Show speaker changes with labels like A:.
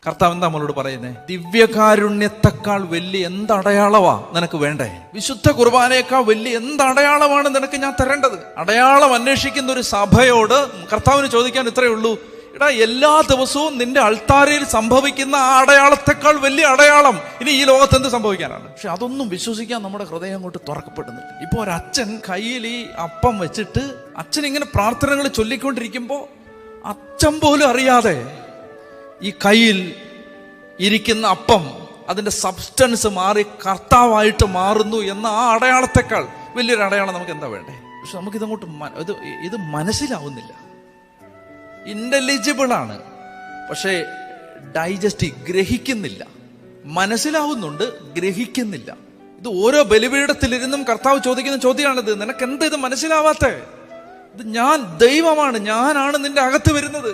A: കർത്താവ് എന്താ നമ്മളോട് പറയുന്നത്? ദിവ്യകാരുണ്യത്തെക്കാൾ വലിയ എന്തടയാളമാ നിനക്ക് വേണ്ടേ? വിശുദ്ധ കുർബാനയേക്കാൾ വലിയ എന്തടയാളമാണ് നിനക്ക് ഞാൻ തരേണ്ടത്? അടയാളം അന്വേഷിക്കുന്ന ഒരു സഭയോട് കർത്താവിന് ചോദിക്കാൻ ഇത്രയേ ഉള്ളൂ, എടാ, എല്ലാ ദിവസവും നിന്റെ അൾത്താരയിൽ സംഭവിക്കുന്ന ആ അടയാളത്തെക്കാൾ വലിയ അടയാളം ഇനി ഈ ലോകത്ത് എന്ത് സംഭവിക്കാനാണ്? പക്ഷെ അതൊന്നും വിശ്വസിക്കാൻ നമ്മുടെ ഹൃദയം അങ്ങോട്ട് തുറക്കപ്പെടുന്നില്ല. ഇപ്പൊ ഒരച്ഛൻ കയ്യിൽ ഈ അപ്പം വെച്ചിട്ട് അച്ഛൻ ഇങ്ങനെ പ്രാർത്ഥനകൾ ചൊല്ലിക്കൊണ്ടിരിക്കുമ്പോൾ അച്ഛൻ പോലും അറിയാതെ ഈ കയ്യിൽ ഇരിക്കുന്ന അപ്പം അതിന്റെ സബ്സ്റ്റൻസ് മാറി കർത്താവായിട്ട് മാറുന്നു എന്ന ആ അടയാളത്തെക്കാൾ വലിയൊരു അടയാളം നമുക്ക് എന്താ വേണ്ടേ? പക്ഷെ നമുക്കിതങ്ങോട്ട് ഇത് മനസ്സിലാവുന്നില്ല. ഇന്റലിജിബിൾ ആണ്, പക്ഷേ ഗ്രഹിക്കുന്നില്ല. മനസ്സിലാവുന്നുണ്ട്, ഗ്രഹിക്കുന്നില്ല. ഇത് ഓരോ ബലിപീഠത്തിലിരുന്നും കർത്താവ് ചോദിക്കുന്ന ചോദ്യമാണിത്. നിനക്ക് എന്താ ഇത് മനസ്സിലാവാത്തേ? ഇത് ഞാൻ ദൈവമാണ്, ഞാനാണ് നിന്റെ അകത്ത് വരുന്നത്.